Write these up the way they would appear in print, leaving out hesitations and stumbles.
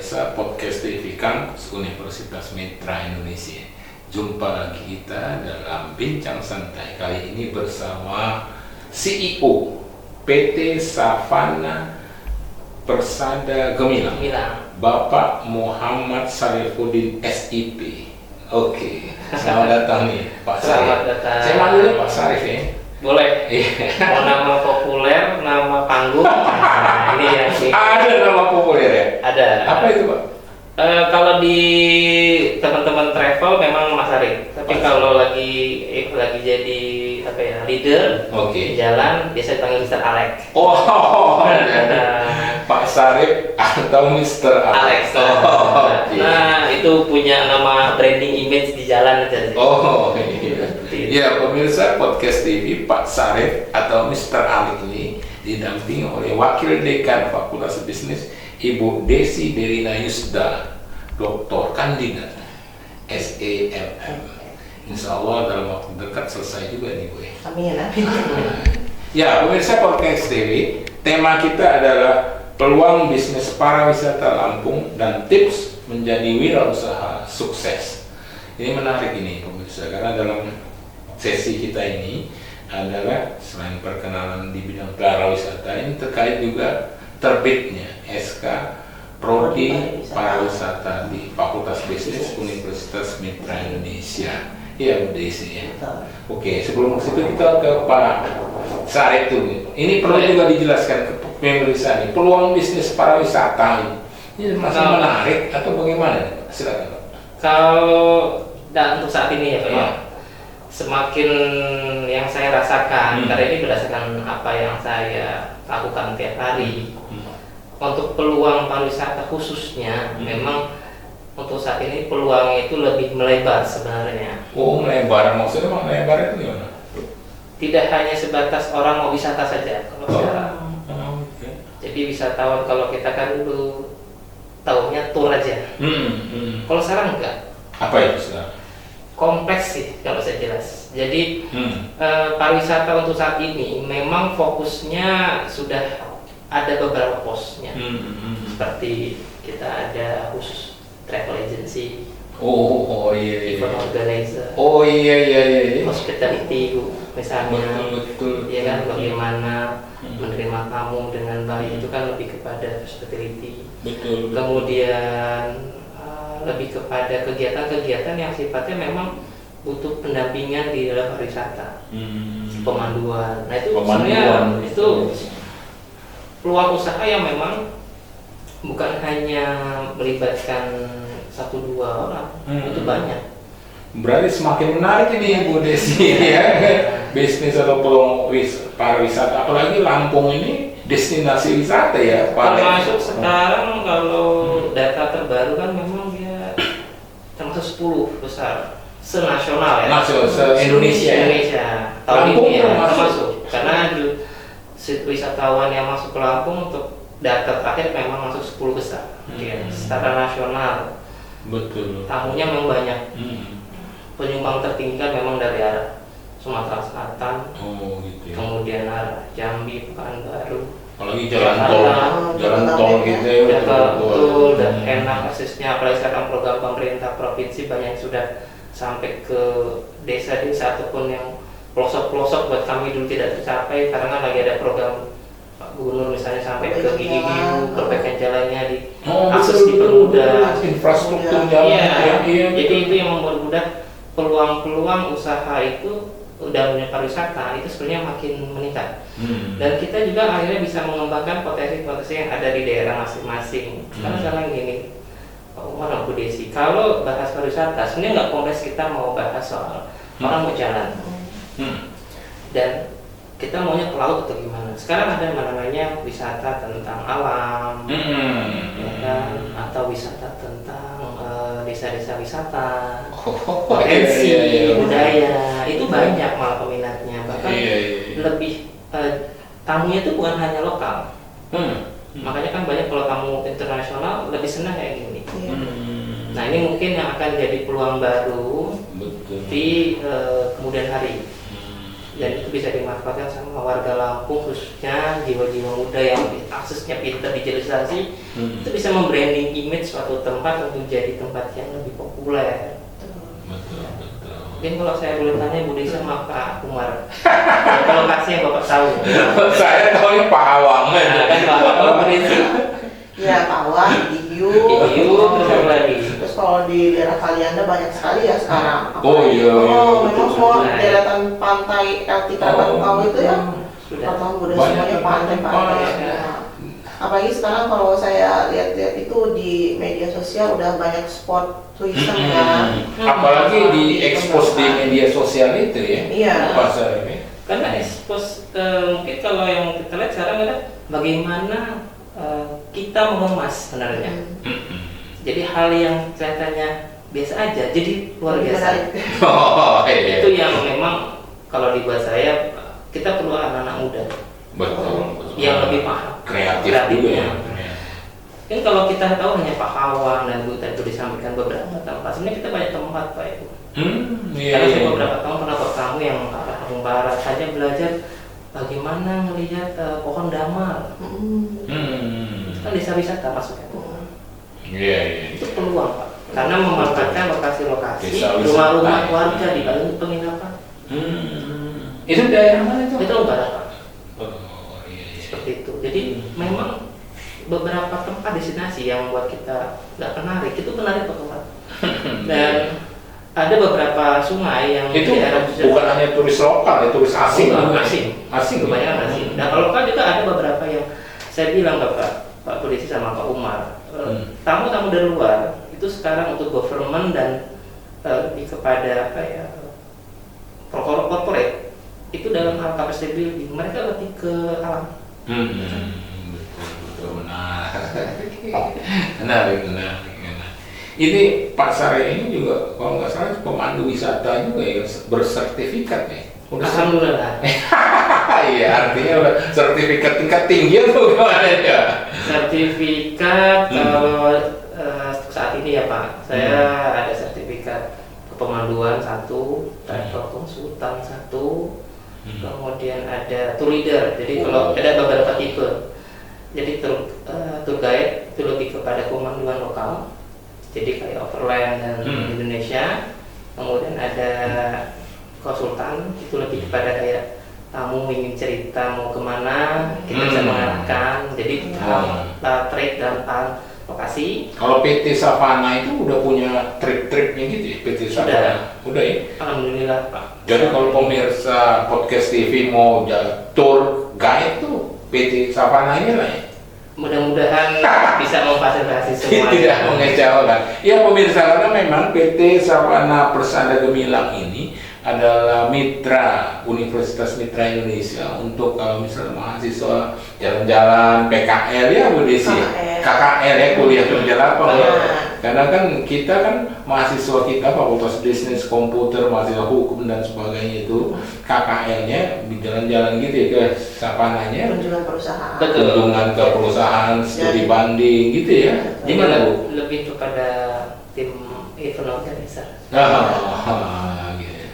pemirsa podcast TV Kampus Universitas Mitra Indonesia. Jumpa lagi kita dalam Bincang Santai kali ini bersama CEO PT Savana Persada Gemilang, Bapak Muhammad Sarifuddin SIP. Oke, selamat datang nih Pak Sarif. Selamat datang. Saya manggilnya Pak Sarif ya. Boleh. Mau nama populer, nama panggung. Nah, ini ya. Ada nama populer ya? Ada. Apa itu Pak? Kalau di teman-teman travel memang Mas Arif. Tapi kalau lagi jadi apa ya, leader di jalan biasa dipanggil Mr. Alex. Oh, Pak Sarif atau Mr. Alex. Nah, itu punya nama branding image di jalan aja. Oh, iya. Ya, pemirsa podcast TV, Pak Sarif atau Mr. Alex ini didampingi oleh Wakil Dekan Fakultas Bisnis Ibu Desi Derina Yusda, Doktor Kandidat SELM. Insya Allah dalam waktu dekat selesai juga nih Bu. Amin, amin. Ya, pemirsa podcast TV, tema kita adalah peluang bisnis pariwisata Lampung dan tips menjadi wirausaha sukses. Ini menarik ini pemirsa, karena dalam sesi kita ini adalah selain perkenalan di bidang pariwisata, ini terkait juga terbitnya SK Prodi Pariwisata di Fakultas Bisnis Universitas Mitra Indonesia. Iya, Bu Desi ya. Oke, sebelum ke situ kita ke Pak Sarif tuh. Ini perlu juga dijelaskan ke pemirsa nih, peluang bisnis pariwisata ini masih menarik atau bagaimana? Silakan Pak. Kalau untuk saat ini ya Pak ya, semakin yang saya rasakan, karena ini berdasarkan apa yang saya lakukan tiap hari. Untuk peluang pariwisata khususnya, memang untuk saat ini peluang itu lebih melebar sebenarnya. Oh, melebar, maksudnya melebar itu gimana? Tidak hanya sebatas orang mau wisata saja kalau sekarang. Jadi wisatawan kalau kita kan dulu tahunya tour aja. Kalau sekarang enggak. Apa itu sekarang? Kompleks sih kalau saya jelas. Jadi pariwisata untuk saat ini memang fokusnya sudah ada beberapa posnya. Seperti kita ada khusus travel agency, iya. event organizer, Iya. hospitality misalnya, Betul. ya kan, bagaimana menerima tamu dengan baik, itu kan lebih kepada hospitality. Betul. Kemudian lebih kepada kegiatan-kegiatan yang sifatnya memang butuh pendampingan di dalam pariwisata, pemanduan. Nah itu sebenarnya itu peluang usaha yang memang bukan hanya melibatkan 1-2 orang, itu banyak. Berarti semakin menarik ini Bu Desi ya, bisnis atau peluang pariwisata, apalagi Lampung ini destinasi wisata ya. Termasuk sekarang kalau data terbaru kan memang dia termasuk 10 besar senasional ya. Indonesia. Tahun ini ya termasuk. Karena wisatawan yang masuk ke Lampung untuk data terakhir memang masuk 10 besar. Secara nasional. Betul. Tamunya memang banyak. Penyumbang tertinggi kan memang dari arah Sumatera Selatan. Gitu ya. Kemudian arah Jambi, Pekanbaru. Apalagi jalan tol gitu ya. Betul, dan enak aksesnya, apalagi sekarang program pemerintah provinsi banyak yang sudah sampai ke desa-desa ataupun yang pelosok-pelosok buat kami dulu tidak tercapai, karena kan lagi ada program Pak Gubernur misalnya sampai ke Gigi Biru, perbaikan jalannya di akses dipermudah, infrastruktur jalan. Jadi itu yang mempermudah peluang-peluang usaha itu dalam pariwisata itu sebenarnya makin meningkat. Dan kita juga akhirnya bisa mengembangkan potensi-potensi yang ada di daerah masing-masing. Karena sekarang gini, Pak Umar dan Bu Desi, kalau bahas pariwisata sebenarnya nggak kompleks, kita mau bahas soal orang mau jalan dan kita maunya ke laut atau gimana. Sekarang ada namanya wisata tentang alam, ya kan? Atau wisata tentang desa-desa wisata, potensi budaya, itu banyak malah peminatnya. Bahkan lebih tamunya itu bukan hanya lokal. Makanya kan banyak kalau tamu internasional lebih senang kayak gini. Nah ini mungkin yang akan jadi peluang baru di kemudian hari. dan itu bisa dimanfaatkan sama warga Lampung, khususnya jiwa-jiwa muda yang aksesnya pintar digitalisasi. Itu bisa membranding image suatu tempat untuk jadi tempat yang lebih populer. Betul. Mungkin kalau saya boleh tanya Bu Desi sama Pak Umar, lokasi yang Bapak tahu. Saya tahu Pak Awang. Kan Pak Bu Desi. Ya, Pawang, Hiu, terus apa lagi? terus kalau di daerah Kalianda banyak sekali ya sekarang. Oh iya. Memang semua deretan pantai LTK Bakau itu ya. Sudah. Pertama udah semuanya pantai-pantai. Ya. Apalagi sekarang kalau saya lihat-lihat itu di media sosial udah banyak spot tourism ya. Apalagi diekspos di media sosial itu ya. Iya. Pasar ini. Karena ekspos mungkin kalau yang kita lihat sekarang adalah bagaimana kita mengemas sebenarnya. Jadi hal yang kelihatannya biasa aja, jadi luar biasa. Oh, iya. Itu yang memang kalau dibuat saya, kita perlu anak-anak muda Betul. yang lebih paham. Kreatif juga ya. Kan kalau kita tahu hanya Pak Hawang dan Bu tadi disampaikan beberapa tempat, sebenarnya kita banyak tempat Pak Ibu. Iya. Karena saya beberapa tahun pernah bertemu yang arah Lampung Barat saja belajar bagaimana melihat pohon damal. Itu kan desa wisata masuknya. Iya. Itu peluang Pak, karena memanfaatkan lokasi-lokasi Desa wisata. rumah-rumah warga dibangun penginapan. Itu daerah mana itu? Itu Barat Pak. Oh iya. Seperti itu. Jadi memang beberapa tempat destinasi yang buat kita nggak menarik itu menarik Pak. Dan ada beberapa sungai yang Itu di daerah bukan hanya turis lokal, ya turis asing. asing kebanyakan asing. Nah kalau lokal juga ada beberapa yang saya bilang Pak Polisi sama Pak Umar, tamu-tamu dari luar itu sekarang untuk government dan lebih kepada apa ya corporate itu dalam hal capacity building mereka lebih ke alam. Betul menarik. Ini Pak Sare ini juga kalau nggak salah pemandu wisata juga ya bersertifikat ya. Alhamdulillah. Iya artinya udah sertifikat tingkat tinggi atau gimana ya? Sertifikat kalau saat ini ya Pak, saya ada sertifikat kepemanduan 1, travel konsultan 1, kemudian ada tour leader. Jadi kalau ada beberapa tipe. Jadi tour guide itu lebih kepada pemanduan lokal. Jadi kayak overland dan Indonesia. Kemudian ada konsultan itu lebih kepada kayak tamu ingin cerita mau kemana kita bisa mengarahkan. Jadi trip dan lokasi. Kalau PT Savana itu udah punya trip-tripnya gitu ya PT Savana. Udah ya. Alhamdulillah Pak. Jadi kalau pemirsa podcast TV mau tour guide tuh PT Savana ini lah ya. Mudah-mudahan bisa memfasilitasi semua. Tidak mengecewakan. Ya pemirsa, karena memang PT Savana Persada Gemilang ini adalah mitra Universitas Mitra Indonesia untuk kalau misalnya mahasiswa jalan-jalan PKL ya Bu Desi. KKL ya kuliah kerja lapang ya. Karena kan kita kan mahasiswa kita Fakultas Bisnis Komputer, mahasiswa hukum dan sebagainya itu KKL-nya di jalan-jalan gitu ya ke Savananya. Kunjungan perusahaan. Kunjungan ke perusahaan, studi banding gitu ya. Gimana Bu? Lebih kepada tim event organizer. Gitu.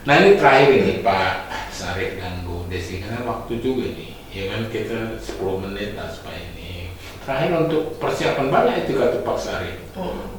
Nah ini terakhir ini Pak Sarif dan Bu Desi karena waktu juga nih, ya kan kita 10 menit lah supaya ini. Terakhir untuk persiapan banyak itu kata Pak Sarif,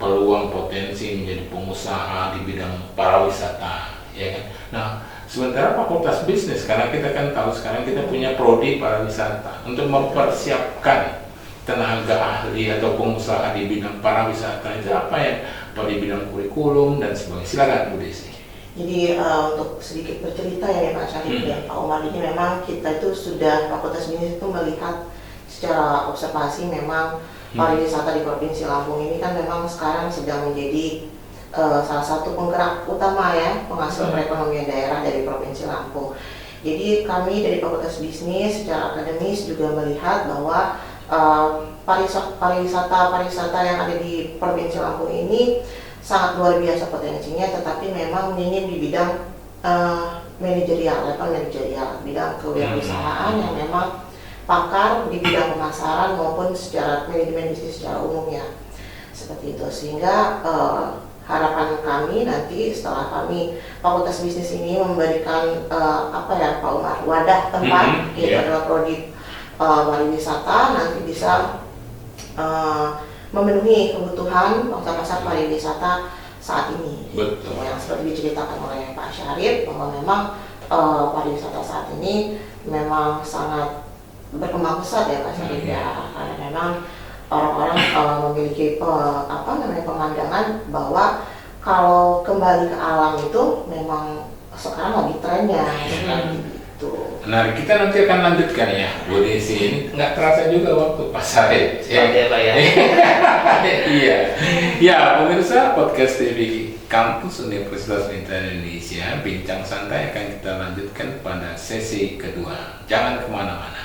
peluang potensi menjadi pengusaha di bidang pariwisata, ya kan. Nah sementara Fakultas Bisnis karena kita kan tahu sekarang kita punya prodi pariwisata untuk mempersiapkan tenaga ahli atau pengusaha di bidang pariwisata itu apa ya? Di bidang kurikulum dan sebagainya. Silakan Bu Desi. Jadi untuk sedikit bercerita ya Pak Syarif dan Pak Umar, ini memang kita itu sudah Fakultas Bisnis itu melihat secara observasi memang pariwisata di Provinsi Lampung ini kan memang sekarang sedang menjadi salah satu penggerak utama ya penghasil perekonomian daerah dari Provinsi Lampung. Jadi kami dari Fakultas Bisnis secara akademis juga melihat bahwa pariwisata yang ada di Provinsi Lampung ini sangat luar biasa potensinya, tetapi memang minim di bidang manajerial, bidang kewirausahaan yang memang pakar di bidang pemasaran maupun secara manajemen bisnis secara umumnya seperti itu. Sehingga harapan kami nanti setelah kami Fakultas Bisnis ini memberikan Pak Umar, wadah tempat yaitu adalah prodi pariwisata, nanti bisa memenuhi kebutuhan pasar pariwisata saat ini. Betul. Yang seperti diceritakan oleh Pak Syarif bahwa memang pariwisata saat ini memang sangat berkembang pesat ya Pak Syarif ya, karena memang orang-orang memiliki pemandangan bahwa kalau kembali ke alam itu memang sekarang lagi trennya gitu. Nah, kita nanti akan lanjutkan ya, Bu Desi. Ini nggak terasa juga waktu Pak Syarif. Oke Pak ya. Iya. Ya, pemirsa podcast TV Kampus Universitas Pendidikan Indonesia, bincang santai akan kita lanjutkan pada sesi kedua. Jangan kemana-mana.